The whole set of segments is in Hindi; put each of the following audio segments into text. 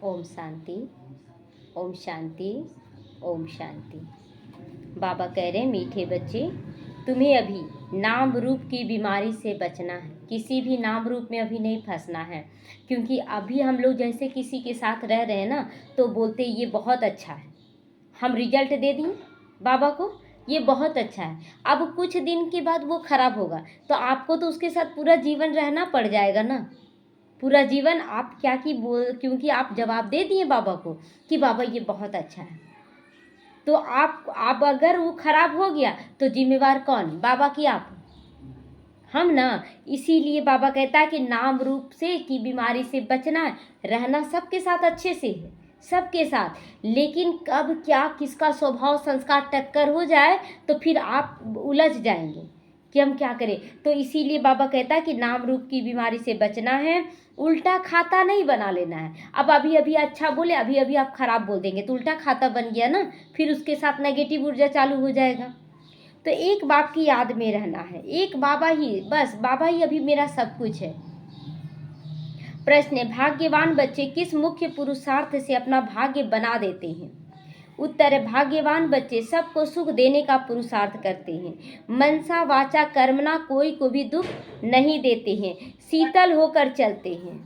ओम शांति, ओम शांति, ओम शांति। बाबा कह रहे हैं, मीठे बच्चे, तुम्हें अभी नाम रूप की बीमारी से बचना है। किसी भी नाम रूप में अभी नहीं फंसना है, क्योंकि अभी हम लोग जैसे किसी के साथ रह रहे हैं ना, तो बोलते ये बहुत अच्छा है, हम रिजल्ट दे दिए बाबा को, ये बहुत अच्छा है। अब कुछ दिन के बाद वो खराब होगा, तो आपको तो उसके साथ पूरा जीवन रहना पड़ जाएगा ना। पूरा जीवन आप क्या की बोल, क्योंकि आप जवाब दे दिए बाबा को कि बाबा ये बहुत अच्छा है। तो आप अगर वो खराब हो गया तो जिम्मेवार कौन? बाबा की आप, हम ना। इसीलिए बाबा कहता है कि नाम रूप से की बीमारी से बचना है। रहना सबके साथ अच्छे से है, सबके साथ, लेकिन कब क्या किसका स्वभाव संस्कार टक्कर हो जाए तो फिर आप उलझ जाएंगे कि हम क्या करें। तो इसीलिए बाबा कहता है कि नाम रूप की बीमारी से बचना है, उल्टा खाता नहीं बना लेना है। अब अभी अभी अच्छा बोले, अभी अभी आप खराब बोल देंगे तो उल्टा खाता बन गया ना, फिर उसके साथ नेगेटिव ऊर्जा चालू हो जाएगा। तो एक बाप की याद में रहना है, एक बाबा ही, बस बाबा ही अभी मेरा सब कुछ है। प्रश्न है, भाग्यवान बच्चे किस मुख्य पुरुषार्थ से अपना भाग्य बना देते हैं? उत्तर है, भाग्यवान बच्चे सबको सुख देने का पुरुषार्थ करते हैं, मनसा वाचा कर्मणा कोई को भी दुख नहीं देते हैं, शीतल होकर चलते हैं।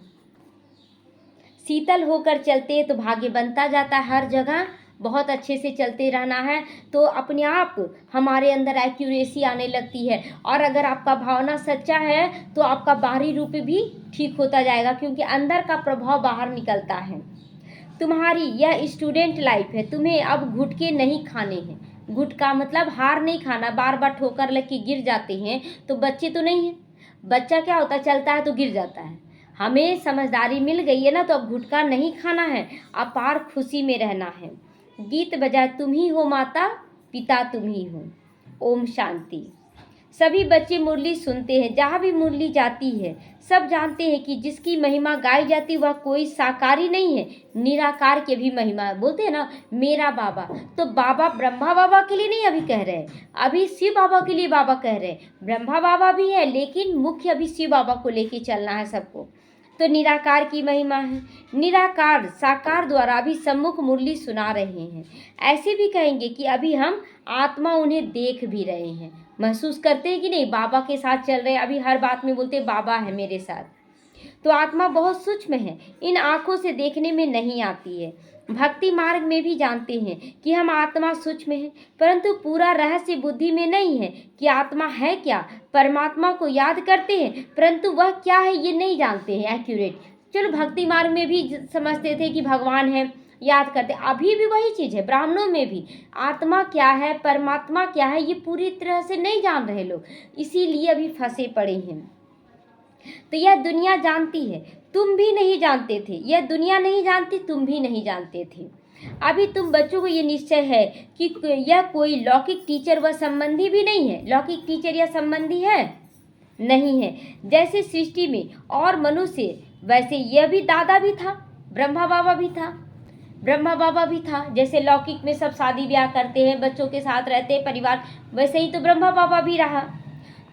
शीतल होकर चलते हैं तो भाग्य बनता जाता है। हर जगह बहुत अच्छे से चलते रहना है तो अपने आप हमारे अंदर एक्यूरेसी आने लगती है। और अगर आपका भावना सच्चा है तो आपका बाहरी रूप भी ठीक होता जाएगा, क्योंकि अंदर का प्रभाव बाहर निकलता है। तुम्हारी यह स्टूडेंट लाइफ है, तुम्हें अब घुटके नहीं खाने हैं। गुटका मतलब हार नहीं खाना। बार बार ठोकर लग के गिर जाते हैं तो बच्चे तो नहीं है। बच्चा क्या होता है, चलता है तो गिर जाता है। हमें समझदारी मिल गई है ना, तो अब गुटका नहीं खाना है, अपार खुशी में रहना है। गीत बजाए तुम ही हो माता पिता तुम ही हो। ओम शांति। सभी बच्चे मुरली सुनते हैं, जहाँ भी मुरली जाती है सब जानते हैं कि जिसकी महिमा गाई जाती वह कोई साकारी नहीं है, निराकार की भी महिमा है। बोलते हैं ना मेरा बाबा, तो बाबा ब्रह्मा बाबा के लिए नहीं अभी कह रहे हैं, अभी शिव बाबा के लिए बाबा कह रहे हैं। ब्रह्मा बाबा भी है लेकिन मुख्य अभी शिव बाबा को लेके चलना है सबको। तो निराकार की महिमा है, निराकार साकार द्वारा अभी सम्मुख मुरली सुना रहे हैं। ऐसे भी कहेंगे कि अभी हम आत्मा उन्हें देख भी रहे हैं, महसूस करते हैं कि नहीं, बाबा के साथ चल रहे हैं। अभी हर बात में बोलते बाबा है मेरे साथ। तो आत्मा बहुत सूक्ष्म है, इन आंखों से देखने में नहीं आती है। भक्ति मार्ग में भी जानते हैं कि हम आत्मा सूक्ष्म है, परंतु पूरा रहस्य बुद्धि में नहीं है कि आत्मा है क्या। परमात्मा को याद करते हैं परंतु वह क्या है ये नहीं जानते हैं एक्यूरेट। चलो भक्ति मार्ग में भी समझते थे कि भगवान है, याद करते, अभी भी वही चीज़ है। ब्राह्मणों में भी आत्मा क्या है परमात्मा क्या है ये पूरी तरह से नहीं जान रहे लोग, इसीलिए अभी फंसे पड़े हैं। तो यह दुनिया जानती है, तुम भी नहीं जानते थे। यह दुनिया नहीं जानती, तुम भी नहीं जानते थे। अभी तुम बच्चों को ये निश्चय है कि यह कोई लौकिक टीचर व संबंधी भी नहीं है। लौकिक टीचर या संबंधी है नहीं है। जैसे सृष्टि में और मनुष्य, वैसे यह भी दादा भी था, ब्रह्मा बाबा भी था। ब्रह्मा बाबा भी था, जैसे लौकिक में सब शादी ब्याह करते हैं, बच्चों के साथ रहते हैं परिवार, वैसे ही तो ब्रह्मा बाबा भी रहा।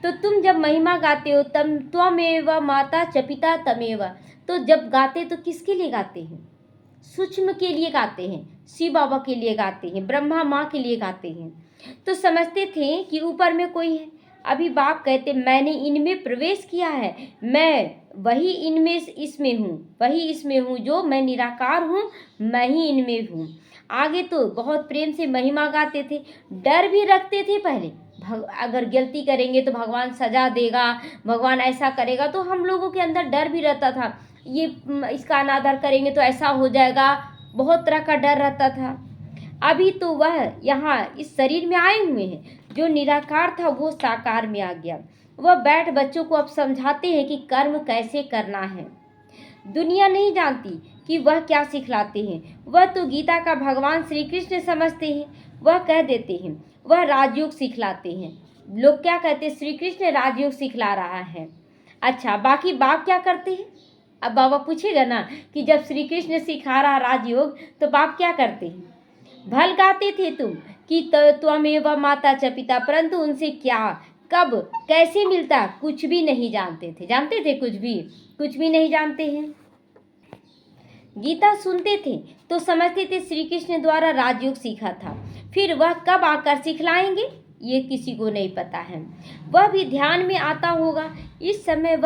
तो तुम जब महिमा गाते हो तम त्वमेव माता च पिता तमेव, तो जब गाते तो किसके लिए गाते हैं? सूक्ष्म के लिए गाते हैं, शिव बाबा के लिए गाते हैं, ब्रह्मा माँ के लिए गाते हैं। तो समझते थे कि ऊपर में कोई है। अभी बाप कहते मैंने इनमें प्रवेश किया है, मैं वही इनमें इसमें हूँ, वही इसमें हूँ, जो मैं निराकार हूँ, मैं ही इनमें हूँ। आगे तो बहुत प्रेम से महिमा गाते थे, डर भी रखते थे पहले, अगर गलती करेंगे तो भगवान सजा देगा, भगवान ऐसा करेगा। तो हम लोगों के अंदर डर भी रहता था, ये इसका अनादर करेंगे तो ऐसा हो जाएगा, बहुत तरह का डर रहता था। अभी तो वह यहाँ इस शरीर में आए हुए हैं, जो निराकार था वो साकार में आ गया। वह बैठ बच्चों को अब समझाते हैं कि कर्म कैसे करना है। दुनिया नहीं जानती कि वह क्या सिखलाते हैं, वह तो गीता का भगवान श्री कृष्ण समझते हैं। वह कह देते हैं वह राजयोग सिखलाते हैं। लोग क्या कहते हैं, श्री कृष्ण राजयोग सिखला रहा है। अच्छा, बाकी बाप क्या करते हैं? अब बाबा पूछेगा ना कि जब श्री कृष्ण सिखा रहा राजयोग तो बाप क्या करते हैं? भल गाते थे तुम कि त्वमेव माता च पिता, परंतु उनसे क्या कब कैसे मिलता कुछ भी नहीं जानते थे। जानते थे कुछ भी नहीं जानते हैं। गीता सुनते थे तो समझते थे श्री कृष्ण द्वारा राजयोग सीखा था, फिर वह कब आकर सिखलाएंगे ये किसी को नहीं पता है। वह भी ध्यान में आता होगा इस समय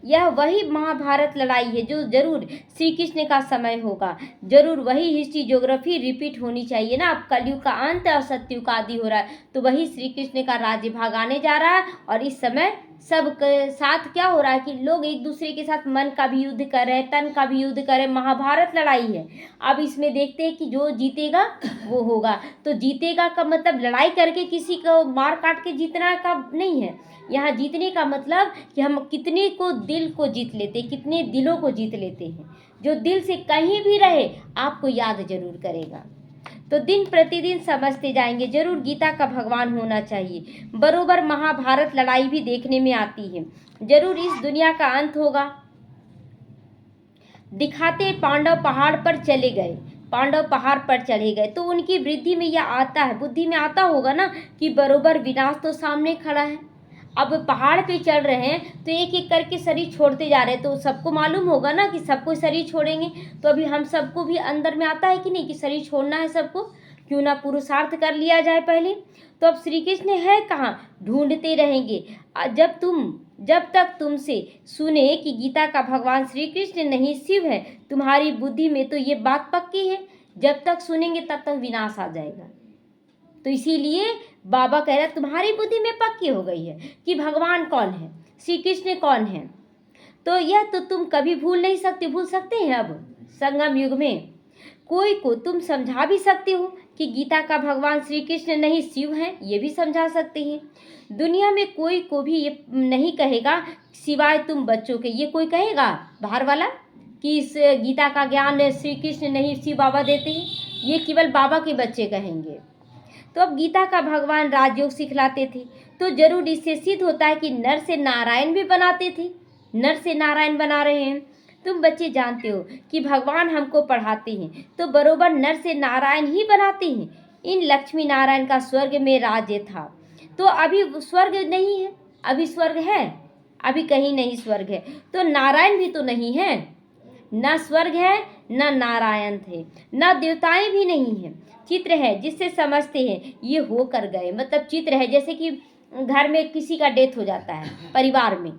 यह वही महाभारत लड़ाई है जो जरूर श्री कृष्ण का समय होगा, जरूर वही हिस्ट्री ज्योग्राफी रिपीट होनी चाहिए ना। अब कलयुग का अंत और सतयुग का आदि हो रहा है, तो वही श्री कृष्ण का राज्य भाग आने जा रहा है। और इस समय सब के साथ क्या हो रहा है कि लोग एक दूसरे के साथ मन का भी युद्ध कर रहे हैं, तन का भी युद्ध कर रहे हैं, महाभारत लड़ाई है। अब इसमें देखते हैं कि जो जीतेगा वो होगा। तो जीतेगा का मतलब लड़ाई करके किसी को मार काट के जीतना का नहीं है। यहाँ जीतने का मतलब कि हम कितने को दिल को जीत लेते, कितने दिलों को जीत लेते हैं। जो दिल से कहीं भी रहे आपको याद जरूर करेगा। तो दिन प्रतिदिन समझते जाएंगे, जरूर गीता का भगवान होना चाहिए। बरोबर महाभारत लड़ाई भी देखने में आती है, जरूर इस दुनिया का अंत होगा। दिखाते पांडव पहाड़ पर चले गए, पांडव पहाड़ पर चढ़े गए, तो उनकी वृद्धि में यह आता है, बुद्धि में आता होगा ना कि बरोबर विनाश तो सामने खड़ा है। अब पहाड़ पे चढ़ रहे हैं तो एक एक करके शरीर छोड़ते जा रहे हैं, तो सबको मालूम होगा ना कि सबको शरीर छोड़ेंगे। तो अभी हम सबको भी अंदर में आता है कि नहीं कि शरीर छोड़ना है सबको, क्यों ना पुरुषार्थ कर लिया जाए पहले। तो अब श्री कृष्ण है कहाँ, ढूंढते रहेंगे। जब तक तुमसे सुने कि गीता का भगवान श्री कृष्ण नहीं शिव है, तुम्हारी बुद्धि में तो ये बात पक्की है, जब तक सुनेंगे तब तक विनाश आ जाएगा। तो इसीलिए बाबा कह रहे तुम्हारी बुद्धि में पक्की हो गई है कि भगवान कौन है, श्री कृष्ण कौन है। तो यह तो तुम कभी भूल नहीं सकते, भूल सकते हैं। अब संगम युग में कोई को तुम समझा भी सकते हो कि गीता का भगवान श्री कृष्ण नहीं शिव है, ये भी समझा सकते हैं। दुनिया में कोई को भी ये नहीं कहेगा सिवाय तुम बच्चों के। ये कोई कहेगा बाहर वाला कि इस गीता का ज्ञान श्री कृष्ण नहीं शिव बाबा देते हैं, ये केवल बाबा के बच्चे कहेंगे। तो अब गीता का भगवान राजयोग सिखलाते थे, तो जरूर इससे सिद्ध होता है कि नर से नारायण भी बनाते थे, नर से नारायण बना रहे हैं। तुम बच्चे जानते हो कि भगवान हमको पढ़ाते हैं तो बरोबर नर से नारायण ही बनाते हैं। इन लक्ष्मी नारायण का स्वर्ग में राज्य था, तो अभी स्वर्ग नहीं है, अभी स्वर्ग है, अभी कहीं नहीं स्वर्ग है। तो नारायण भी तो नहीं है, न स्वर्ग है न नारायण थे, न देवताएं भी नहीं है। चित्र है जिससे समझते हैं ये हो कर गए, मतलब चित्र है जैसे कि घर में किसी का डेथ हो जाता है परिवार में,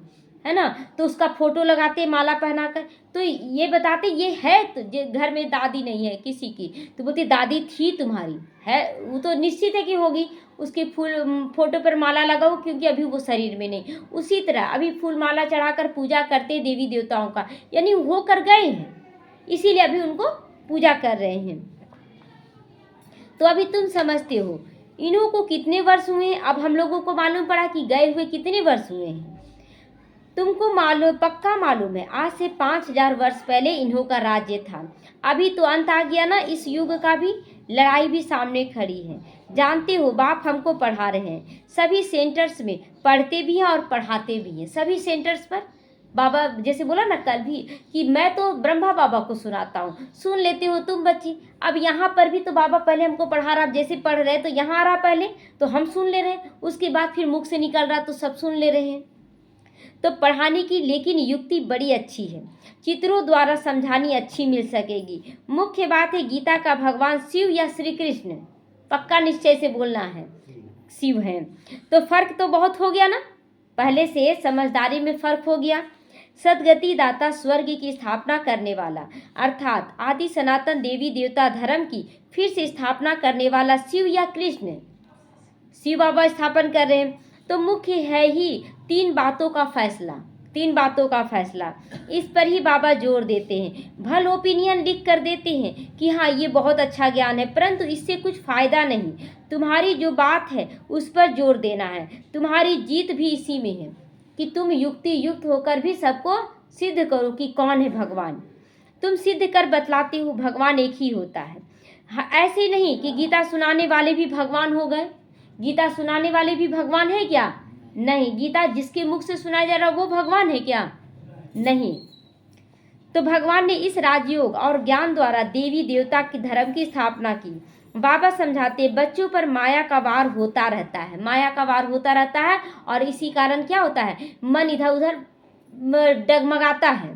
है ना, तो उसका फोटो लगाते माला पहनाकर, तो ये बताते ये है। तो घर में दादी नहीं है किसी की, तो बोलती दादी थी तुम्हारी है, वो तो निश्चित है कि होगी, उसके फोटो पर माला लगाओ क्योंकि अभी वो शरीर में नहीं। उसी तरह अभी फूल माला चढ़ाकर पूजा करते देवी देवताओं का, यानी हो कर गए हैं, इसीलिए अभी उनको पूजा कर रहे हैं। तो अभी तुम समझते हो इन्हों को कितने वर्ष हुए। अब हम लोगों को मालूम पड़ा कि गए हुए कितने वर्ष हुए हैं। तुमको मालूम, पक्का मालूम है, आज से 5000 वर्ष पहले इन्हों का राज्य था। अभी तो अंत आ गया ना, इस युग का भी लड़ाई भी सामने खड़ी है। जानते हो बाप हमको पढ़ा रहे हैं, सभी सेंटर्स में पढ़ते भी हैं और पढ़ाते भी हैं। सभी सेंटर्स पर बाबा जैसे बोला ना कल भी कि मैं तो ब्रह्मा बाबा को सुनाता हूँ, सुन लेते हो तुम बच्चे। अब यहाँ पर भी तो बाबा पहले हमको पढ़ा रहा, जैसे पढ़ रहे तो यहाँ आ रहा पहले तो हम सुन ले रहे हैं, उसके बाद फिर मुख से निकल रहा तो सब सुन ले रहे हैं। तो पढ़ाने की लेकिन युक्ति बड़ी अच्छी है, चित्रों द्वारा समझानी अच्छी मिल सकेगी। मुख्य बात है गीता का भगवान शिव या श्री कृष्ण, पक्का निश्चय से बोलना है शिव है। तो फर्क तो बहुत हो गया ना, पहले से समझदारी में फर्क हो गया। सदगति दाता स्वर्ग की स्थापना करने वाला, अर्थात आदि सनातन देवी देवता धर्म की फिर से स्थापना करने वाला शिव या कृष्ण, शिव बाबा स्थापन कर रहे हैं। तो मुख्य है ही तीन बातों का फैसला, इस पर ही बाबा जोर देते हैं। भल ओपिनियन लिख कर देते हैं कि हाँ ये बहुत अच्छा ज्ञान है, परंतु इससे कुछ फायदा नहीं। तुम्हारी जो बात है उस पर जोर देना है, तुम्हारी जीत भी इसी में है कि तुम युक्ति युक्त होकर भी सबको सिद्ध करो कि कौन है भगवान। तुम सिद्ध कर बतलाते हो भगवान एक ही होता है। ऐसे नहीं कि गीता सुनाने वाले भी भगवान हो गए, गीता सुनाने वाले भी भगवान है क्या? नहीं। गीता जिसके मुख से सुनाया जा रहा वो भगवान है क्या? नहीं। तो भगवान ने इस राजयोग और ज्ञान द्वारा देवी देवता के धर्म की स्थापना की। बाबा समझाते बच्चों पर माया का वार होता रहता है, माया का वार होता रहता है, और इसी कारण क्या होता है मन इधर उधर डगमगाता है।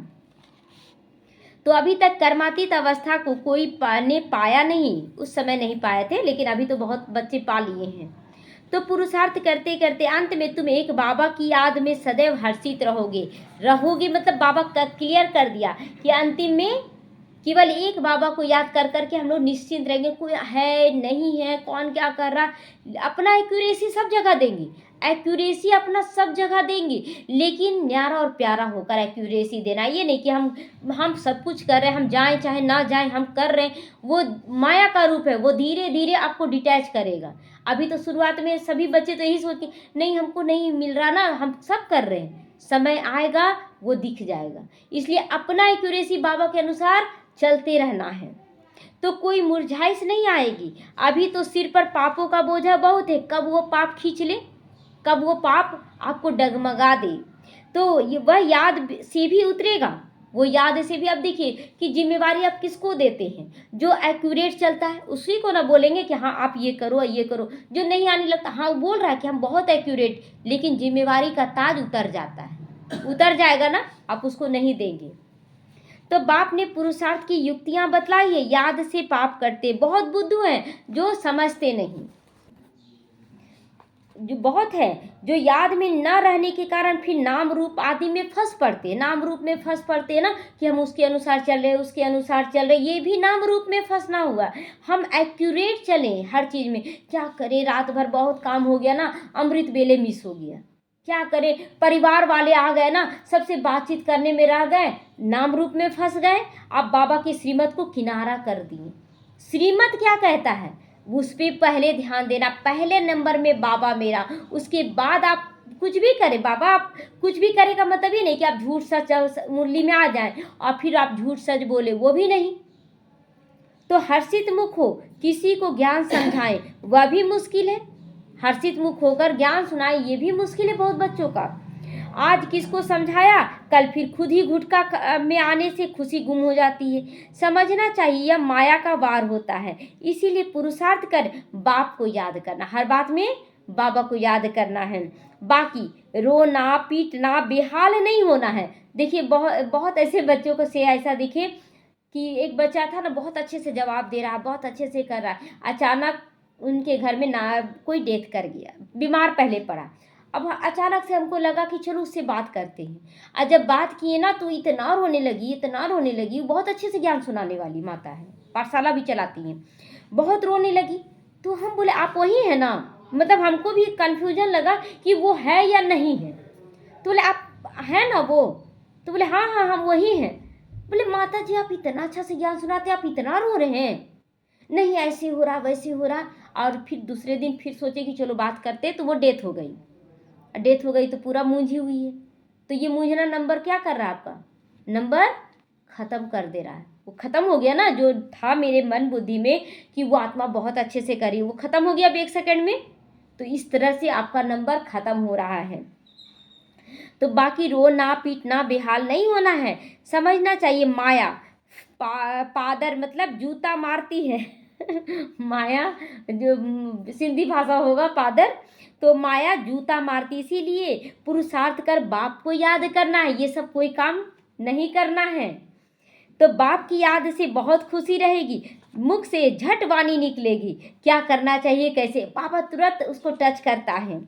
तो अभी तक कर्मातीत अवस्था को कोई ने पाया नहीं, उस समय नहीं पाए थे, लेकिन अभी तो बहुत बच्चे पा लिए हैं। तो पुरुषार्थ करते करते अंत में तुम एक बाबा की याद में सदैव हर्षित रहोगे मतलब बाबा का क्लियर कर दिया कि अंतिम में केवल एक बाबा को याद कर करके हम लोग निश्चिंत रहेंगे, कोई है नहीं है, कौन क्या कर रहा, अपना एक्यूरेसी सब जगह देंगे, एक्यूरेसी अपना सब जगह देंगे, लेकिन न्यारा और प्यारा होकर एक्यूरेसी देना। ये नहीं कि हम सब कुछ कर रहे हैं, हम जाएं चाहे ना जाएं हम कर रहे हैं, वो माया का रूप है, वो धीरे धीरे आपको डिटैच करेगा। अभी तो शुरुआत में सभी बच्चे तो यही सोचते नहीं हमको नहीं मिल रहा ना, हम सब कर रहे हैं, समय आएगा वो दिख जाएगा। इसलिए अपना एक्यूरेसी बाबा के अनुसार चलते रहना है, तो कोई मुरझाइश नहीं आएगी। अभी तो सिर पर पापों का बोझा बहुत है, कब वो पाप खींच ले, कब वो पाप आपको डगमगा दे, तो वह याद से भी उतरेगा। वो याद से भी, अब देखिए कि जिम्मेवारी आप किसको देते हैं, जो एक्यूरेट चलता है उसी को ना बोलेंगे कि हाँ आप ये करो ये करो। जो नहीं आने लगता, हाँ वो बोल रहा है कि हम बहुत एक्यूरेट, लेकिन जिम्मेवारी का ताज उतर जाता है, उतर जाएगा ना, आप उसको नहीं देंगे। तो बाप ने पुरुषार्थ की युक्तियां बतलाई है, याद से पाप करते बहुत बुद्धू हैं जो समझते नहीं, जो बहुत है जो याद में न रहने के कारण फिर नाम रूप आदि में फंस पड़ते, नाम रूप में फंस पड़ते हैं ना, कि हम उसके अनुसार चल रहे उसके अनुसार चल रहे, ये भी नाम रूप में फंसना हुआ। हम एक्यूरेट चलें हर चीज़ में। क्या करें, रात भर बहुत काम हो गया ना, अमृत वेले मिस हो गया, क्या करें, परिवार वाले आ गए ना, सबसे बातचीत करने में रह गए, नाम रूप में फंस गए। आप बाबा की श्रीमत को किनारा कर दिए। श्रीमत क्या कहता है उस पर पहले ध्यान देना, पहले नंबर में बाबा मेरा, उसके बाद आप कुछ भी करें। बाबा आप कुछ भी करें का मतलब ये नहीं कि आप झूठ सच मुरली में आ जाएं और फिर आप झूठ सच बोले, वो भी नहीं। तो हर्षित मुख हो किसी को ज्ञान समझाएं, वह भी मुश्किल है। हर्षित मुख होकर ज्ञान सुनाए, ये भी मुश्किल है बहुत बच्चों का। आज किसको समझाया, कल फिर खुद ही गुटका में आने से खुशी गुम हो जाती है। समझना चाहिए यह माया का वार होता है, इसीलिए पुरुषार्थ कर बाप को याद करना, हर बात में बाबा को याद करना है। बाकी रोना पीटना बेहाल नहीं होना है। देखिए बहुत ऐसे बच्चों को से ऐसा दिखे कि एक बच्चा था ना, बहुत अच्छे से जवाब दे रहा, बहुत अच्छे से कर रहा है, अचानक उनके घर में ना कोई डेथ कर गया, बीमार पहले पड़ा। अब अचानक से हमको लगा कि चलो उससे बात करते हैं, और जब बात किए ना तो इतना रोने लगी, इतना रोने लगी। बहुत अच्छे से ज्ञान सुनाने वाली माता है, पाठशाला भी चलाती हैं, बहुत रोने लगी। तो हम बोले आप वही है ना, मतलब हमको भी कन्फ्यूजन लगा कि वो है या नहीं है। तो बोले आप है ना वो, तो बोले हाँ हाँ हम वही हैं। बोले माता जी आप इतना अच्छा से ज्ञान सुनाते, आप इतना रो रहे हैं। नहीं ऐसे हो रहा वैसे हो रहा। और फिर दूसरे दिन फिर सोचे कि चलो बात करते, तो वो डेथ हो गई। डेथ हो गई तो पूरा मूंझी हुई है। तो ये मूंझना नंबर क्या कर रहा है, आपका नंबर ख़त्म कर दे रहा है। वो ख़त्म हो गया ना, जो था मेरे मन बुद्धि में कि वो आत्मा बहुत अच्छे से करी, वो ख़त्म हो गया अब 1 सेकंड में। तो इस तरह से आपका नंबर ख़त्म हो रहा है। तो बाकी रोना पीटना बेहाल नहीं होना है, समझना चाहिए माया पादर मतलब जूता मारती है माया जो सिंधी भाषा होगा पादर, तो माया जूता मारती, इसीलिए पुरुषार्थ कर बाप को याद करना है, ये सब कोई काम नहीं करना है। तो बाप की याद से बहुत खुशी रहेगी, मुख से झट वाणी निकलेगी, क्या करना चाहिए कैसे, बाबा तुरंत उसको टच करता है।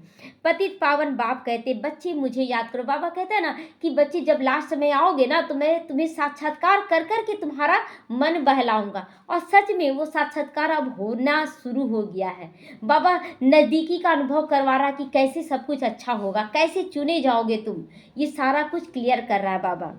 पतित पावन बाप कहते बच्चे मुझे याद करो। बाबा कहते हैं ना कि बच्चे जब लास्ट में आओगे ना तो मैं तुम्हें साक्षात्कार कर कर के तुम्हारा मन बहलाऊंगा। और सच में वो साक्षात्कार अब होना शुरू हो गया है। बाबा नज़दीकी का अनुभव करवा रहा कि कैसे सब कुछ अच्छा होगा, कैसे चुने जाओगे तुम, ये सारा कुछ क्लियर कर रहा है बाबा।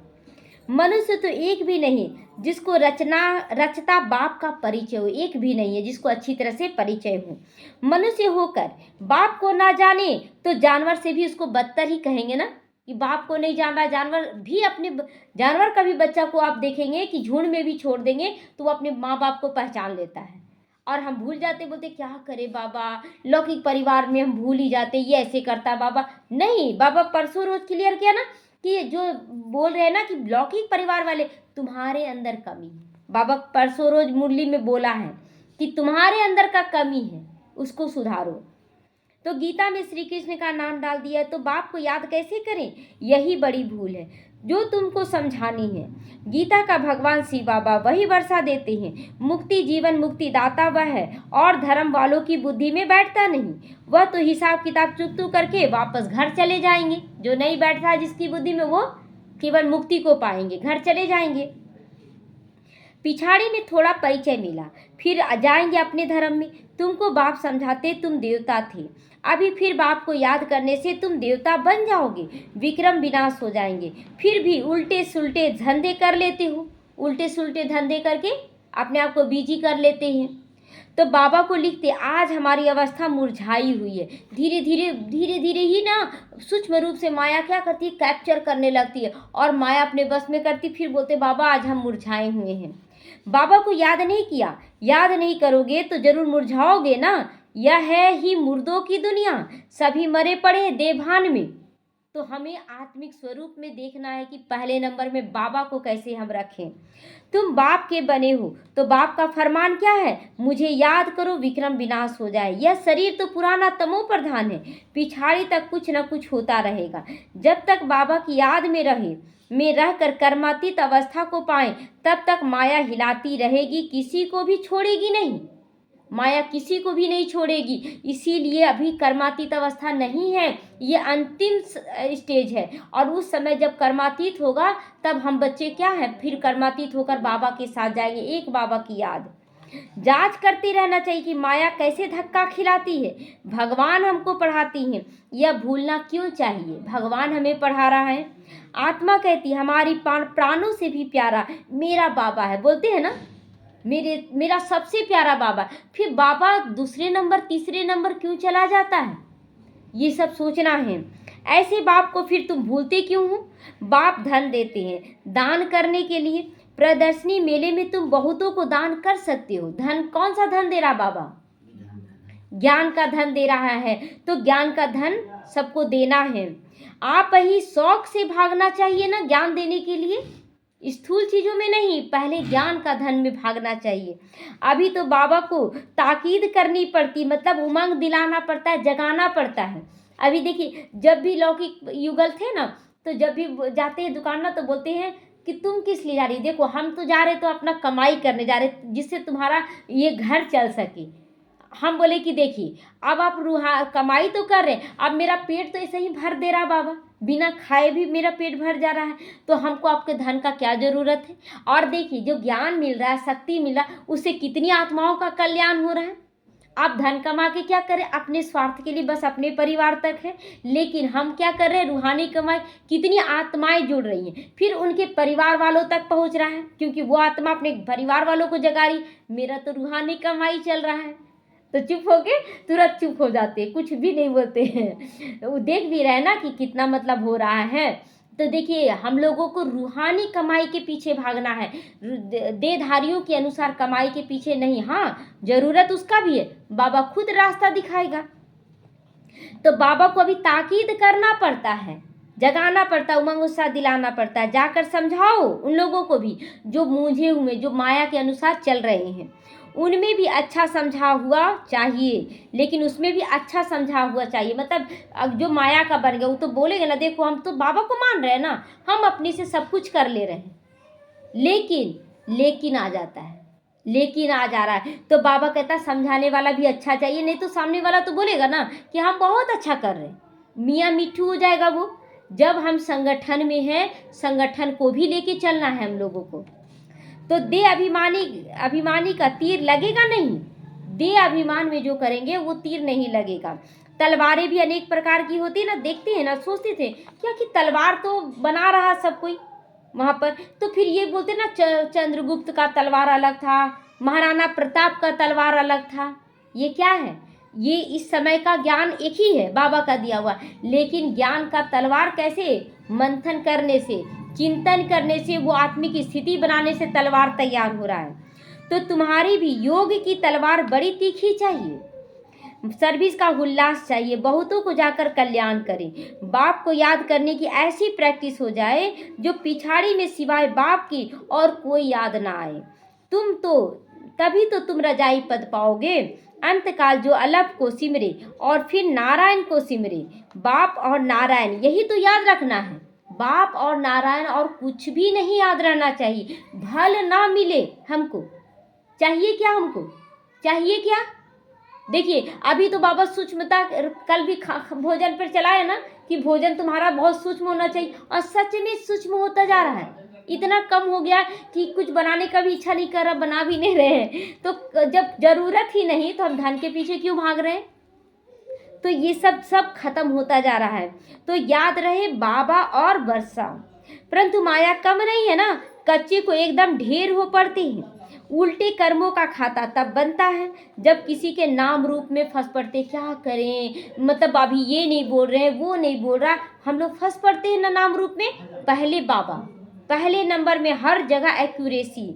मनुष्य तो एक भी नहीं जिसको रचता बाप का परिचय हो, एक भी नहीं है जिसको अच्छी तरह से परिचय हो। मनुष्य होकर बाप को ना जाने तो जानवर से भी उसको बदतर ही कहेंगे ना, कि बाप को नहीं जान रहा। जानवर भी अपने जानवर का भी बच्चा को आप देखेंगे कि झुंड में भी छोड़ देंगे तो वो अपने माँ बाप को पहचान लेता है। और हम भूल जाते, बोलते क्या करे बाबा, लौकिक परिवार में हम भूल ही जाते, ये ऐसे करता बाबा। नहीं, बाबा परसों रोज क्लियर किया ना कि जो बोल रहे हैं ना कि लौकिक परिवार वाले, तुम्हारे अंदर कमी है। बाबा परसों रोज मुरली में बोला है कि तुम्हारे अंदर का कमी है, उसको सुधारो। तो गीता में श्री कृष्ण का नाम डाल दिया, तो बाप को याद कैसे करें, यही बड़ी भूल है। जो तुमको समझानी है। गीता का भगवान शिव बाबा वही वर्षा देते हैं। मुक्ति जीवन मुक्ति दाता वह है, और धर्म वालों की बुद्धि में बैठता नहीं। वह तो हिसाब किताब चुकतू करके वापस घर चले जाएंगे। जो नहीं बैठता जिसकी बुद्धि में, वो केवल मुक्ति को पाएंगे, घर चले जाएंगे। पिछाड़ी में थोड़ा परिचय मिला, फिर जाएंगे अपने धर्म में। तुमको बाप समझाते तुम देवता थे, अभी फिर बाप को याद करने से तुम देवता बन जाओगे, विक्रम विनाश हो जाएंगे। फिर भी उल्टे सुलटे धंधे कर लेते हो, उल्टे सुलटे धंधे करके अपने आप को बिजी कर लेते हैं। तो बाबा को लिखते, आज हमारी अवस्था मुरझाई हुई है। धीरे धीरे ही ना सूक्ष्म रूप से माया क्या करती है, कैप्चर करने लगती है, और माया अपने बस में करती। फिर बोलते बाबा आज हम मुरझाए हुए हैं। बाबा को याद नहीं किया, याद नहीं करोगे तो जरूर मुरझाओगे ना। यह है ही मुर्दों की दुनिया, सभी मरे पड़े देवभान में। तो हमें आत्मिक स्वरूप में देखना है कि पहले नंबर में बाबा को कैसे हम रखें। तुम बाप के बने हो तो बाप का फरमान क्या है, मुझे याद करो विक्रम विनाश हो जाए। यह शरीर तो पुराना तमो प्रधान है, पिछाड़ी तक कुछ न कुछ होता रहेगा। जब तक बाबा की याद में रहकर कर्मातीत अवस्था को पाएं, तब तक माया हिलाती रहेगी, किसी को भी छोड़ेगी नहीं। माया किसी को भी नहीं छोड़ेगी। इसीलिए अभी कर्मातीत अवस्था नहीं है, ये अंतिम स्टेज है। और उस समय जब कर्मातीत होगा तब हम बच्चे क्या हैं, फिर कर्मातीत होकर बाबा के साथ जाएंगे। एक बाबा की याद जांच करते रहना चाहिए कि माया कैसे धक्का खिलाती है। भगवान हमको पढ़ाती हैं, यह भूलना क्यों चाहिए, भगवान हमें पढ़ा रहा है। आत्मा कहती है हमारी प्राणों से भी प्यारा मेरा बाबा है, बोलते हैं ना, मेरा सबसे प्यारा बाबा। फिर बाबा दूसरे नंबर तीसरे नंबर क्यों चला जाता है, ये सब सोचना है। ऐसे बाप को फिर तुम भूलते क्यों हो। बाप धन देते हैं दान करने के लिए। प्रदर्शनी मेले में तुम बहुतों को दान कर सकते हो। धन कौन सा धन दे रहा बाबा, ज्ञान का धन दे रहा है। तो ज्ञान का धन सबको देना है। आप ही शौक से भागना चाहिए ना ज्ञान देने के लिए, स्थूल चीज़ों में नहीं, पहले ज्ञान का धन में भागना चाहिए। अभी तो बाबा को ताकीद करनी पड़ती, मतलब उमंग दिलाना पड़ता है, जगाना पड़ता है। अभी देखिए जब भी लौकिक युगल थे ना, तो जब भी जाते हैं दुकान ना तो बोलते हैं कि तुम किस लिए जा रही, देखो हम तो जा रहे तो अपना कमाई करने जा रहे, जिससे तुम्हारा ये घर चल सके। हम बोले कि देखिए अब आप कमाई तो कर रहे हैं, अब मेरा पेट तो ऐसे ही भर दे रहा बाबा, बिना खाए भी मेरा पेट भर जा रहा है, तो हमको आपके धन का क्या ज़रूरत है। और देखिए जो ज्ञान मिल रहा है, शक्ति मिल रहा है, उससे कितनी आत्माओं का कल्याण हो रहा है। आप धन कमा के क्या करें, अपने स्वार्थ के लिए, बस अपने परिवार तक है। लेकिन हम क्या कर रहे हैं, रूहानी कमाई, कितनी आत्माएं जुड़ रही हैं, फिर उनके परिवार वालों तक पहुंच रहा है, क्योंकि वो आत्मा अपने परिवार वालों को जगा रही। मेरा तो रूहानी कमाई चल रहा है, तो चुप होके तुरंत चुप हो जाते हैं, कुछ भी नहीं बोलते हैं। वो देख भी रहे ना कि कितना मतलब हो रहा है। तो देखिए हम लोगों को रूहानी कमाई के पीछे भागना है, देहधारियों के अनुसार कमाई के पीछे नहीं। हाँ जरूरत उसका भी है, बाबा खुद रास्ता दिखाएगा। तो बाबा को अभी ताकीद करना पड़ता है, जगाना पड़ता है, उमंग उत्साह दिलाना पड़ता है। जाकर समझाओ उन लोगों को भी जो मूझे हुए, जो माया के अनुसार चल रहे हैं, उनमें भी अच्छा समझा हुआ चाहिए, लेकिन उसमें भी अच्छा समझा हुआ चाहिए। मतलब अब जो माया का बन गया वो तो बोलेंगे ना, देखो हम तो बाबा को मान रहे हैं ना, हम अपने से सब कुछ कर ले रहे हैं। लेकिन आ जाता है, लेकिन आ जा रहा है, तो बाबा कहता है समझाने वाला भी अच्छा चाहिए, नहीं तो सामने वाला तो बोलेगा ना कि हम बहुत अच्छा कर रहे हैं, मियाँ मिट्ठू हो जाएगा वो। जब हम संगठन में हैं, संगठन को भी लेके चलना है हम लोगों को। तो दे अभिमानी का तीर लगेगा नहीं, दे अभिमान में जो करेंगे वो तीर नहीं लगेगा। तलवारें भी अनेक प्रकार की होती है ना, देखते हैं ना, सोचते थे क्या कि तलवार तो बना रहा सब कोई वहाँ पर, तो फिर ये बोलते ना चंद्रगुप्त का तलवार अलग था, महाराणा प्रताप का तलवार अलग था। ये क्या है, ये इस समय का ज्ञान एक ही है बाबा का दिया हुआ, लेकिन ज्ञान का तलवार कैसे, मंथन करने से, चिंतन करने से, वो आत्मिक स्थिति बनाने से तलवार तैयार हो रहा है। तो तुम्हारी भी योग की तलवार बड़ी तीखी चाहिए, सर्विस का उल्लास चाहिए, बहुतों को जाकर कल्याण करें। बाप को याद करने की ऐसी प्रैक्टिस हो जाए जो पिछाड़ी में सिवाय बाप की और कोई याद ना आए। तभी तो तुम रजाई पद पाओगे। अंतकाल जो अलप को सिमरे और फिर नारायण को सिमरे, बाप और नारायण यही तो याद रखना है। बाप और नारायण और कुछ भी नहीं याद रहना चाहिए। भल ना मिले हमको, चाहिए क्या हमको, चाहिए क्या? देखिए अभी तो बाबा सूक्ष्मता, कल भी भोजन पर चला है ना कि भोजन तुम्हारा बहुत सूक्ष्म होना चाहिए, और सच में सूक्ष्म होता जा रहा है। इतना कम हो गया कि कुछ बनाने का भी इच्छा नहीं कर रहा, बना भी नहीं रहे हैं। तो जब जरूरत ही नहीं तो हम धन के पीछे क्यों भाग रहे हैं? तो ये सब खत्म होता जा रहा है। तो याद रहे बाबा और वर्षा, परंतु माया कम नहीं है ना, कच्चे को एकदम ढेर हो पड़ते हैं। उल्टे कर्मों का खाता तब बनता है जब किसी के नाम रूप में फंस पड़ते। क्या करें, मतलब अभी ये नहीं बोल रहे हैं, वो नहीं बोल रहा, हम लोग फंस पड़ते हैं ना नाम रूप में। पहले बाबा, पहले नंबर में, हर जगह एक्यूरेसी।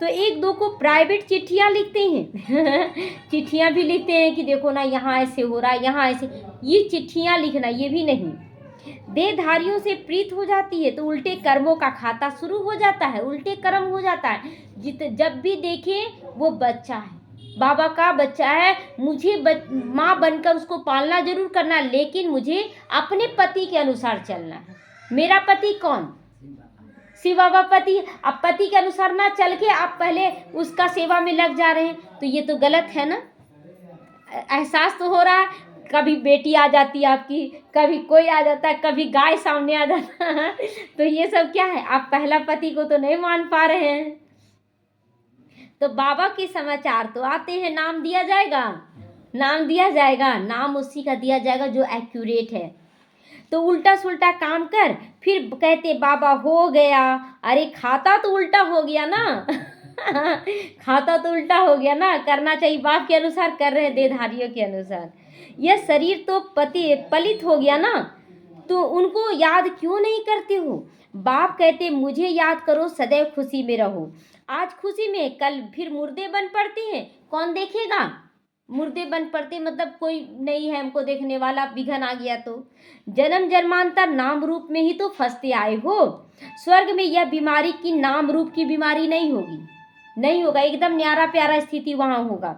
तो एक दो को प्राइवेट चिट्ठियाँ लिखते हैं चिट्ठियाँ भी लिखते हैं कि देखो ना यहाँ ऐसे हो रहा है, यहाँ ऐसे, ये चिट्ठियाँ लिखना ये भी नहीं। देहधारियों से प्रीत हो जाती है तो उल्टे कर्मों का खाता शुरू हो जाता है, उल्टे कर्म हो जाता है। जब भी देखे वो बच्चा है, बाबा का बच्चा है, मुझे माँ बनकर उसको पालना जरूर करना, लेकिन मुझे अपने पति के अनुसार चलना है। मेरा पति कौन? शिव बाबा पति। अब पति के अनुसार ना चल के आप पहले उसका सेवा में लग जा रहे हैं, तो ये तो गलत है ना। एहसास तो हो रहा है, कभी बेटी आ जाती है आपकी, कभी कोई आ जाता है, कभी गाय सामने आ जाता है तो ये सब क्या है? आप पहला पति को तो नहीं मान पा रहे हैं। तो बाबा के समाचार तो आते हैं, नाम दिया जाएगा, नाम दिया जाएगा, नाम उसी का दिया जाएगा जो एक्यूरेट है। तो उल्टा सुल्टा काम कर, फिर कहते बाबा हो गया। अरे खाता तो उल्टा हो गया ना खाता तो उल्टा हो गया ना, करना चाहिए बाप के अनुसार, कर रहे हैं देहधारियों के अनुसार। यह शरीर तो पलित हो गया ना, तो उनको याद क्यों नहीं करते हो? बाप कहते मुझे याद करो, सदैव खुशी में रहो। आज खुशी में, कल फिर मुर्दे बन पड़ते हैं, कौन देखेगा? मुर्दे बन पड़ते मतलब कोई नहीं है हमको देखने वाला, विघन आ गया तो। जन्म जन्मांतर नाम रूप में ही तो फंसते आए हो। स्वर्ग में यह बीमारी की नाम रूप की बीमारी नहीं होगी, नहीं होगा, एकदम न्यारा प्यारा स्थिति वहाँ होगा।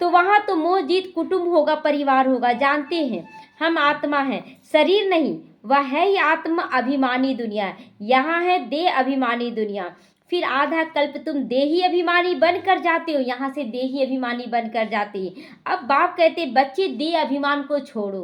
तो वहाँ तो मोह जीत कुटुंब होगा, परिवार होगा। जानते हैं हम आत्मा हैं, शरीर नहीं, वह है ही आत्म अभिमानी दुनिया, यहाँ है देह अभिमानी दुनिया। फिर आधा कल्प तुम देही अभिमानी बनकर जाते हो, यहाँ से देही अभिमानी बनकर जाते हैं। अब बाप कहते बच्चे देह अभिमान को छोड़ो,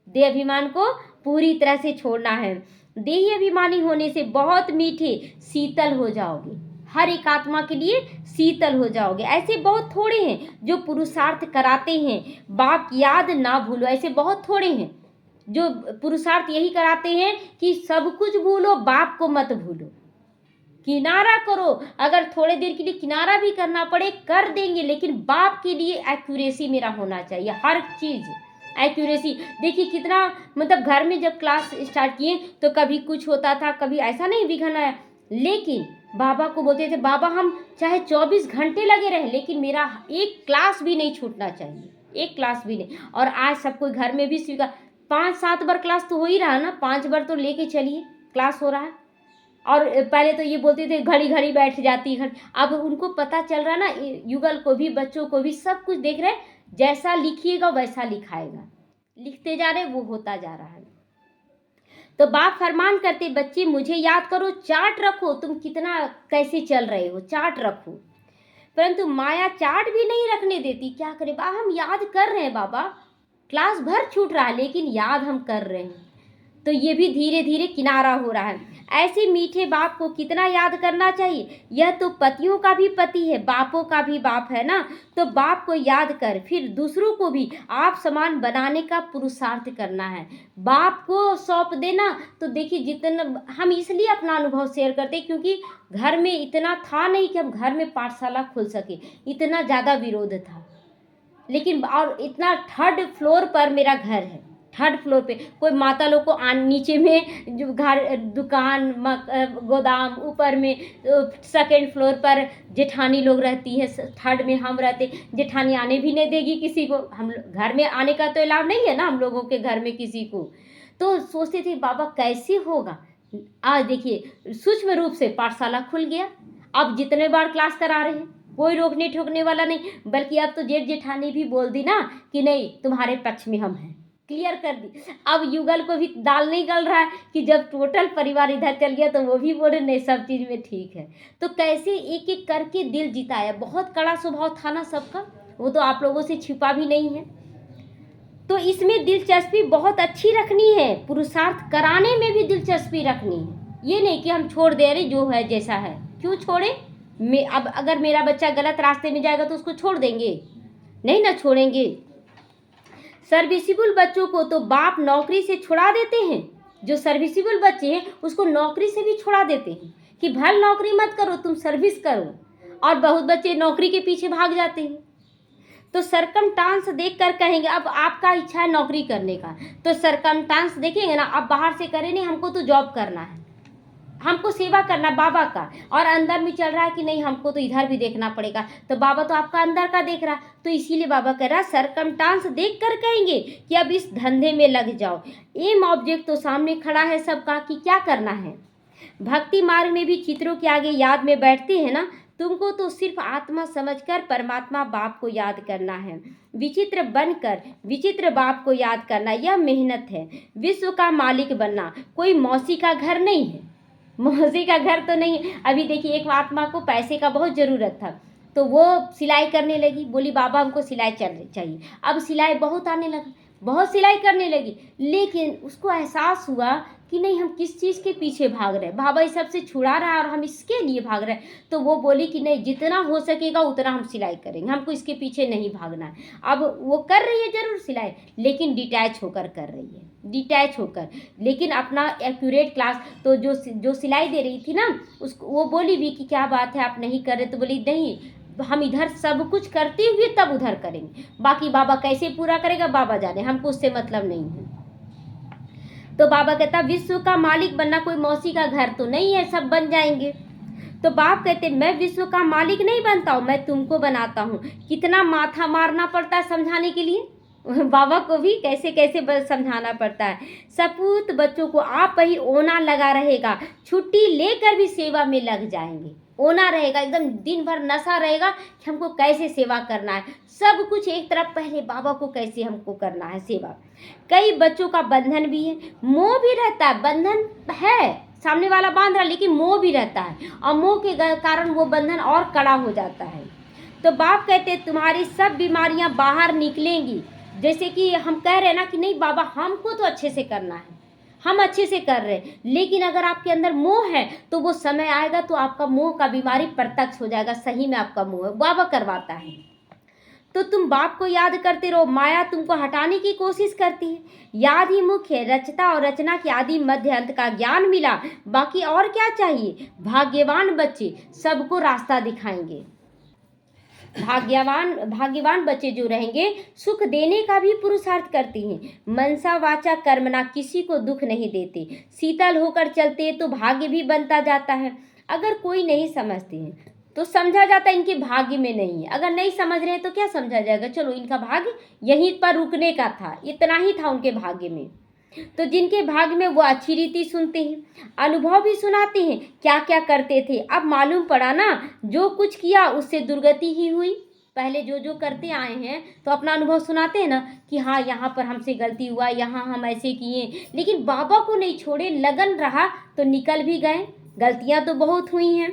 देह अभिमान को पूरी तरह से छोड़ना है। देही अभिमानी होने से बहुत मीठे शीतल हो जाओगे, हर एक आत्मा के लिए शीतल हो जाओगे। ऐसे बहुत थोड़े हैं जो पुरुषार्थ कराते हैं, बाप याद ना भूलो, ऐसे बहुत थोड़े हैं जो पुरुषार्थ यही कराते हैं कि सब कुछ भूलो, बाप को मत भूलो। किनारा करो, अगर थोड़े देर के लिए किनारा भी करना पड़े कर देंगे, लेकिन बाप के लिए एक्यूरेसी मेरा होना चाहिए, हर चीज़ एक्यूरेसी। देखिए कितना, मतलब घर में जब क्लास स्टार्ट किए तो कभी कुछ होता था, कभी ऐसा नहीं विघन आया, लेकिन बाबा को बोलते थे बाबा हम चाहे 24 घंटे लगे रहे, लेकिन मेरा एक क्लास भी नहीं छूटना चाहिए, एक क्लास भी नहीं। और आज सबको घर में भी स्वीकार, 5-7 बार क्लास तो हो ही रहा है ना, 5 बार तो लेके चलिए क्लास हो रहा है। और पहले तो ये बोलते थे घड़ी घड़ी बैठ जाती है, अब उनको पता चल रहा ना, युगल को भी बच्चों को भी सब कुछ देख रहे, जैसा लिखिएगा वैसा लिखाएगा, लिखते जा रहे वो होता जा रहा है। तो बाप फरमान करते बच्चे मुझे याद करो, चार्ट रखो, तुम कितना कैसे चल रहे हो, चार्ट रखो। परंतु माया चार्ट भी नहीं रखने देती, क्या करें? हम याद कर रहे हैं बाबा, क्लास भर छूट रहा है लेकिन याद हम कर रहे हैं, तो ये भी धीरे धीरे किनारा हो रहा है। ऐसे मीठे बाप को कितना याद करना चाहिए, यह तो पतियों का भी पति है, बापों का भी बाप है ना। तो बाप को याद कर फिर दूसरों को भी आप समान बनाने का पुरुषार्थ करना है, बाप को सौंप देना। तो देखिए जितना हम इसलिए अपना अनुभव शेयर करते क्योंकि घर में इतना था नहीं कि हम घर में पाठशाला खोल सके, इतना ज़्यादा विरोध था। लेकिन और इतना 3rd फ्लोर पर मेरा घर है, 3rd फ्लोर पे कोई माता लोग को नीचे में जो घर दुकान गोदाम, ऊपर में 2nd फ्लोर पर जेठानी लोग रहती है, 3rd में हम रहते, जेठानी आने भी नहीं देगी किसी को, हम घर में आने का तो अलाउ नहीं है ना हम लोगों के घर में किसी को। तो सोचते थे बाबा कैसे होगा। आज देखिए सूक्ष्म रूप से पाठशाला खुल गया, अब जितने बार क्लास करा रहे हैं, कोई रोकने ठोकने वाला नहीं, बल्कि अब तो जेठ जेठानी भी बोल दी ना कि नहीं तुम्हारे पक्ष में हम हैं, क्लियर कर दी। अब युगल को भी दाल नहीं गल रहा है कि जब टोटल परिवार इधर चल गया तो वो भी बोले नहीं सब चीज़ में ठीक है। तो कैसे एक एक करके दिल जिताया। बहुत कड़ा स्वभाव था ना सबका, वो तो आप लोगों से छिपा भी नहीं है। तो इसमें दिलचस्पी बहुत अच्छी रखनी है, पुरुषार्थ कराने में भी दिलचस्पी रखनी है। ये नहीं कि हम छोड़ दे रहे जो है जैसा है। क्यों छोड़े? अब अगर मेरा बच्चा गलत रास्ते में जाएगा तो उसको छोड़ देंगे? नहीं ना छोड़ेंगे। सर्विसिबल बच्चों को तो बाप नौकरी से छुड़ा देते हैं। जो सर्विसिबल बच्चे हैं उसको नौकरी से भी छुड़ा देते हैं कि भल नौकरी मत करो, तुम सर्विस करो। और बहुत बच्चे नौकरी के पीछे भाग जाते हैं। तो सरकमस्टांस देखकर कहेंगे, अब आपका इच्छा है नौकरी करने का तो सरकमस्टांस देखेंगे ना, आप बाहर से करें नहीं, हमको तो जॉब करना है, हमको सेवा करना बाबा का, और अंदर में चल रहा है कि नहीं हमको तो इधर भी देखना पड़ेगा, तो बाबा तो आपका अंदर का देख रहा। तो इसीलिए बाबा कह रहा सरकमस्टांस देख कर कहेंगे कि अब इस धंधे में लग जाओ। एम ऑब्जेक्ट तो सामने खड़ा है सबका कि क्या करना है। भक्ति मार्ग में भी चित्रों के आगे याद में बैठते हैं ना, तुमको तो सिर्फ आत्मा समझकर परमात्मा बाप को याद करना है। विचित्र बनकर विचित्र बाप को याद करना यह मेहनत है। विश्व का मालिक बनना कोई मौसी का घर नहीं है। मौसी का घर तो नहीं। अभी देखिए एक आत्मा को पैसे का बहुत ज़रूरत था तो वो सिलाई करने लगी, बोली बाबा हमको सिलाई चाहिए। अब सिलाई बहुत आने लगा, बहुत सिलाई करने लगी, लेकिन उसको एहसास हुआ कि नहीं हम किस चीज़ के पीछे भाग रहे हैं, बाबा इस सब से छुड़ा रहा है और हम इसके लिए भाग रहे हैं। तो वो बोली कि नहीं जितना हो सकेगा उतना हम सिलाई करेंगे, हमको इसके पीछे नहीं भागना है। अब वो कर रही है ज़रूर सिलाई, लेकिन डिटैच होकर कर रही है, डिटैच होकर, लेकिन अपना एक्यूरेट क्लास। तो जो सिलाई दे रही थी ना उसको वो बोली भी कि क्या बात है आप नहीं कर रहे, तो बोली नहीं हम इधर सब कुछ करते हुए तब उधर करेंगे, बाकी बाबा कैसे पूरा करेगा बाबा जाने, हमको उससे मतलब नहीं है। तो बाबा कहता विश्व का मालिक बनना कोई मौसी का घर तो नहीं है, सब बन जाएंगे। तो बाप कहते मैं विश्व का मालिक नहीं बनता हूँ, मैं तुमको बनाता हूँ। कितना माथा मारना पड़ता है समझाने के लिए, बाबा को भी कैसे कैसे समझाना पड़ता है। सपूत बच्चों को आप ही ओना लगा रहेगा, छुट्टी लेकर भी सेवा में लग जाएंगे। ओना रहेगा, एकदम दिन भर नशा रहेगा कि हमको कैसे सेवा करना है, सब कुछ एक तरफ, पहले बाबा को कैसे हमको करना है सेवा। कई बच्चों का बंधन भी है, मोह भी रहता है। बंधन है, सामने वाला बांध रहा, लेकिन मोह भी रहता है और मोह के कारण वो बंधन और कड़ा हो जाता है। तो बाप कहते तुम्हारी सब बीमारियां बाहर निकलेंगी। जैसे कि हम कह रहे हैं ना कि नहीं बाबा हमको तो अच्छे से करना है, हम अच्छे से कर रहे हैं, लेकिन अगर आपके अंदर मोह है तो वो समय आएगा तो आपका मोह का बीमारी प्रत्यक्ष हो जाएगा, सही में आपका मोह है, बाबा करवाता है। तो तुम बाप को याद करते रहो, माया तुमको हटाने की कोशिश करती है। याद ही मुख्य है, रचता और रचना के आदि मध्य अंत का ज्ञान मिला, बाकी और क्या चाहिए। भाग्यवान बच्चे सबको रास्ता दिखाएंगे। भाग्यवान बच्चे जो रहेंगे सुख देने का भी पुरुषार्थ करते हैं। मनसा वाचा कर्मणा किसी को दुख नहीं देते, शीतल होकर चलते तो भाग्य भी बनता जाता है। अगर कोई नहीं समझते हैं तो समझा जाता है इनके भाग्य में नहीं है, अगर नहीं समझ रहे हैं तो क्या समझा जाएगा, चलो इनका भाग्य यहीं पर रुकने का था, इतना ही था उनके भाग्य में। तो जिनके भाग्य में वो अच्छी रीति सुनते हैं, अनुभव भी सुनाते हैं क्या क्या करते थे, अब मालूम पड़ा ना जो कुछ किया उससे दुर्गति ही हुई। पहले जो जो करते आए हैं तो अपना अनुभव सुनाते हैं ना कि हाँ यहाँ पर हमसे गलती हुआ, यहाँ हम ऐसे किए, लेकिन बाबा को नहीं छोड़े, लगन रहा तो निकल भी गए। गलतियाँ तो बहुत हुई हैं।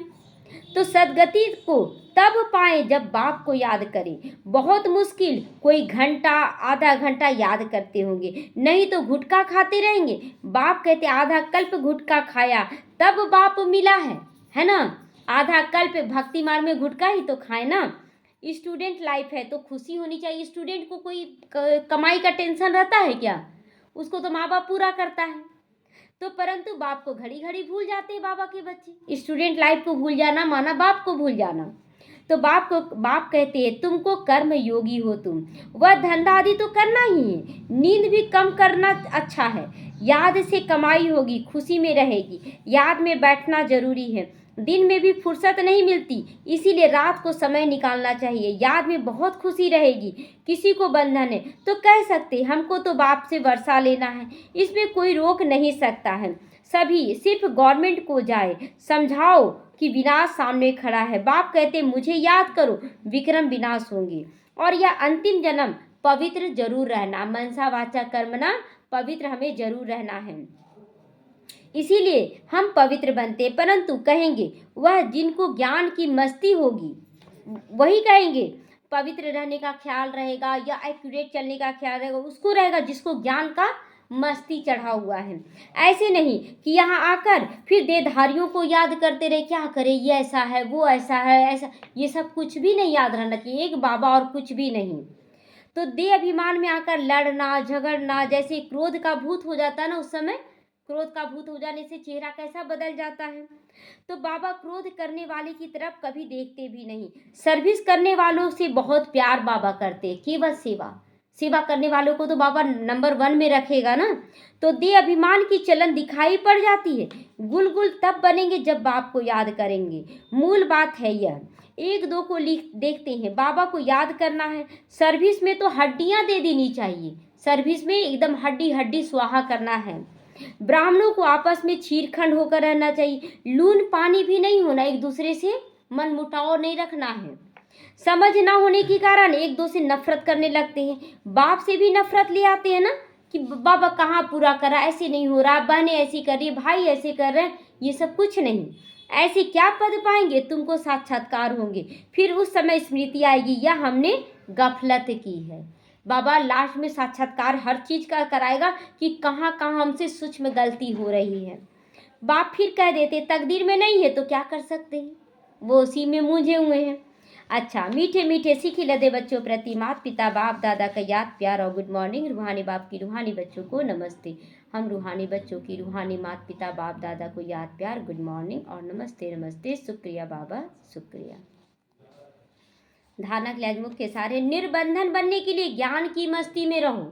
तो सदगति को तब पाए जब बाप को याद करें। बहुत मुश्किल, कोई घंटा आधा घंटा याद करते होंगे, नहीं तो गुटखा खाते रहेंगे। बाप कहते आधा कल्प गुटखा खाया तब बाप मिला है ना। आधा कल्प भक्ति मार्ग में गुटखा ही तो खाए ना। स्टूडेंट लाइफ है तो खुशी होनी चाहिए। स्टूडेंट को कोई कमाई का टेंशन रहता है क्या, उसको तो माँ बाप पूरा करता है। तो परंतु बाप को घड़ी घड़ी भूल जाते हैं बाबा के बच्चे। स्टूडेंट लाइफ को भूल जाना माना बाप को भूल जाना। तो बाप कहते हैं तुमको कर्म योगी हो तुम, वह धंधा आदि तो करना ही है, नींद भी कम करना अच्छा है। याद से कमाई होगी, खुशी में रहेगी, याद में बैठना जरूरी है। दिन में भी फुर्सत नहीं मिलती, इसीलिए रात को समय निकालना चाहिए। याद में बहुत खुशी रहेगी। किसी को बंधन है तो कह सकते हमको तो बाप से वर्षा लेना है, इसमें कोई रोक नहीं सकता है। सभी सिर्फ गवर्नमेंट को जाए समझाओ कि विनाश सामने खड़ा है। बाप कहते मुझे याद करो, विक्रम विनाश होंगे और यह अंतिम जन्म पवित्र जरूर रहना, मनसा वाचा कर्मणा पवित्र हमें जरूर रहना है। इसीलिए हम पवित्र बनते, परंतु कहेंगे वह जिनको ज्ञान की मस्ती होगी वही कहेंगे पवित्र रहने का ख्याल रहेगा या एक्यूरेट चलने का ख्याल रहेगा, उसको रहेगा जिसको ज्ञान का मस्ती चढ़ा हुआ है। ऐसे नहीं कि यहाँ आकर फिर देहधारियों को याद करते रहे, क्या करे, ये ऐसा है, वो ऐसा है, ऐसा, ये सब कुछ भी नहीं याद रहना चाहिए, एक बाबा और कुछ भी नहीं। तो देह अभिमान में आकर लड़ना झगड़ना, जैसे क्रोध का भूत हो जाता है ना, उस समय क्रोध का भूत हो जाने से चेहरा कैसा बदल जाता है। तो बाबा क्रोध करने वाले की तरफ कभी देखते भी नहीं, सर्विस करने वालों से बहुत प्यार बाबा करते, केवल सेवा करने वालों को तो बाबा नंबर 1 में रखेगा ना। तो देह अभिमान की चलन दिखाई पड़ जाती है। गुल तब बनेंगे जब बाप को याद करेंगे। मूल बात है यह। एक दो को लिख देखते हैं, बाबा को याद करना है। सर्विस में तो हड्डियां दे देनी चाहिए, सर्विस में एकदम हड्डी स्वाहा करना है। ब्राह्मणों को आपस में छीरखंड होकर रहना चाहिए, लून पानी भी नहीं होना, एक दूसरे से मन मुटाव नहीं रखना है। समझ ना होने के कारण एक दो से नफरत करने लगते हैं, बाप से भी नफरत ले आते हैं ना कि बाबा कहाँ पूरा करा, ऐसे नहीं हो रहा, बहनें ऐसी कर रही, भाई ऐसे कर रहे हैं। ये सब कुछ नहीं, ऐसे क्या पद पाएंगे, तुमको साक्षात्कार होंगे, फिर उस समय स्मृति आएगी यह हमने गफलत की है। बाबा लास्ट में साक्षात्कार हर चीज का कराएगा कि कहाँ कहाँ हमसे सूक्ष्म गलती हो रही है। बाप फिर कह देते तकदीर में नहीं है तो क्या कर सकते हैं, वो उसी में मूंझे हुए हैं। अच्छा, मीठे मीठे सीखी लदे बच्चों प्रति माता पिता बाप दादा का याद प्यार और गुड मॉर्निंग। रूहानी बाप की रूहानी बच्चों को नमस्ते। हम रूहानी बच्चों की रूहानी माता पिता बाप दादा को याद प्यार गुड मॉर्निंग और नमस्ते नमस्ते। शुक्रिया बाबा, शुक्रिया। धारणा के आज मुख्य सारे निर्बंधन बनने के लिए ज्ञान की मस्ती में रहो,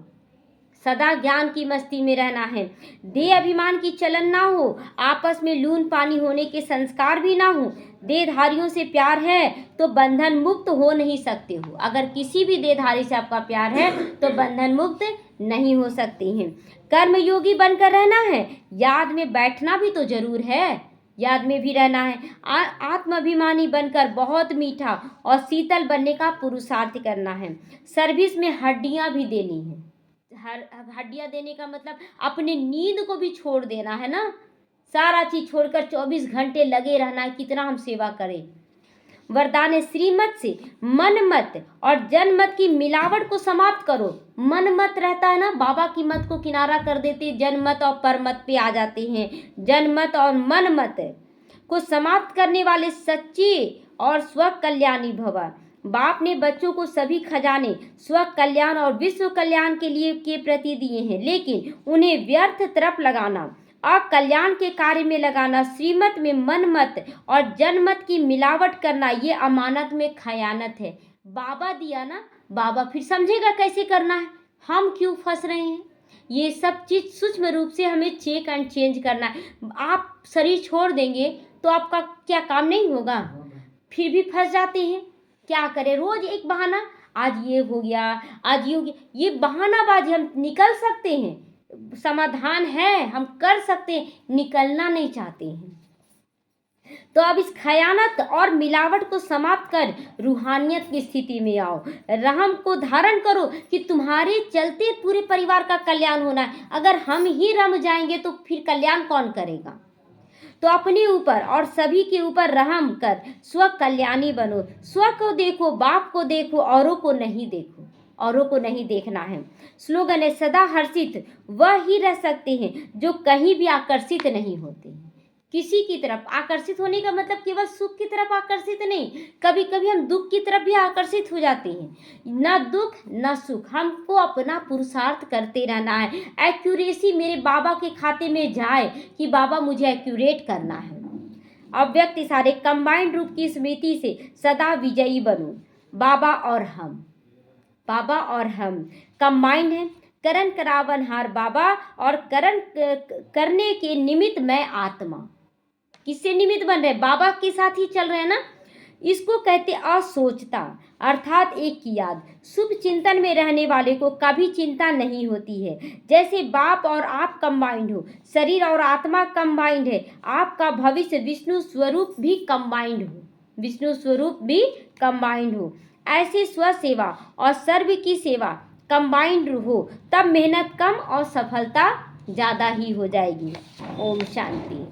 सदा ज्ञान की मस्ती में रहना है। देह अभिमान की चलन ना हो, आपस में लून पानी होने के संस्कार भी ना हो। देहधारियों से प्यार है तो बंधन मुक्त हो नहीं सकते हो। अगर किसी भी देहधारी से आपका प्यार है तो बंधन मुक्त नहीं हो सकते हैं। कर्म योगी बनकर रहना है, याद में बैठना भी तो जरूर है, याद में भी रहना है। आत्माभिमानी बनकर बहुत मीठा और शीतल बनने का पुरुषार्थ करना है। सर्विस में हड्डियां भी देनी है। हड्डियां देने का मतलब अपने नींद को भी छोड़ देना है ना, सारा चीज छोड़कर 24 घंटे लगे रहना है, कितना हम सेवा करें। वरदान श्रीमत से मन मत और जन मत की मिलावट को समाप्त करो। मन मत रहता है ना, बाबा की मत को किनारा कर देते, जन मत और पर मत पे आ जाते हैं। जन मत और मन मत को समाप्त करने वाले सच्चे और स्व कल्याणी भव। बाप ने बच्चों को सभी खजाने स्व कल्याण और विश्व कल्याण के लिए के प्रति दिए हैं, लेकिन उन्हें व्यर्थ तरफ लगाना, अकल्याण के कार्य में लगाना, श्रीमत में मन मत और जनमत की मिलावट करना, ये अमानत में खयानत है। बाबा दिया ना, बाबा फिर समझेगा कैसे करना है, हम क्यों फंस रहे हैं। ये सब चीज सूक्ष्म रूप से हमें चेक एंड चेंज करना है। आप शरीर छोड़ देंगे तो आपका क्या काम नहीं होगा, फिर भी फंस जाते हैं। क्या करें, रोज एक बहाना, आज ये हो गया, आज ये हो गया, ये बहानाबाजी। हम निकल सकते हैं, समाधान है, हम कर सकते हैं, निकलना नहीं चाहते हैं। तो अब इस खयानत और मिलावट को समाप्त कर रूहानियत की स्थिति में आओ। रहम को धारण करो कि तुम्हारे चलते पूरे परिवार का कल्याण होना है। अगर हम ही रम जाएंगे तो फिर कल्याण कौन करेगा। तो अपने ऊपर और सभी के ऊपर रहम कर स्व कल्याणी बनो। स्व को देखो, बाप को देखो, औरों को नहीं देखो, औरों को नहीं देखना है। स्लोगन है सदा हर्षित वह ही रह सकते हैं जो कहीं भी आकर्षित नहीं होते हैं। किसी की तरफ आकर्षित होने का मतलब केवल सुख की तरफ आकर्षित नहीं, कभी कभी हम दुख की तरफ भी आकर्षित हो जाते हैं। न दुख न सुख, हमको अपना पुरुषार्थ करते रहना है। एक्यूरेसी मेरे बाबा के खाते में जाए कि बाबा मुझे एक्यूरेट करना है। अव्यक्त इशारे कंबाइंड रूप की स्मृति से सदा विजयी बनूं। बाबा और हम, बाबा और हम कंबाइंड है। करण करावनहार बाबा और करण करने के निमित्त मैं आत्मा। किससे निमित्त बन रहे, बाबा के साथ ही चल रहे हैं ना। इसको कहते असोचता, अर्थात एक की याद। शुभ चिंतन में रहने वाले को कभी चिंता नहीं होती है। जैसे बाप और आप कंबाइंड हो, शरीर और आत्मा कंबाइंड है, आपका भविष्य विष्णु स्वरूप भी कंबाइंड हो, विष्णु स्वरूप भी कंबाइंड हो। ऐसे स्व सेवा और सर्व की सेवा कंबाइंड हो, तब मेहनत कम और सफलता ज़्यादा ही हो जाएगी। ओम शांति।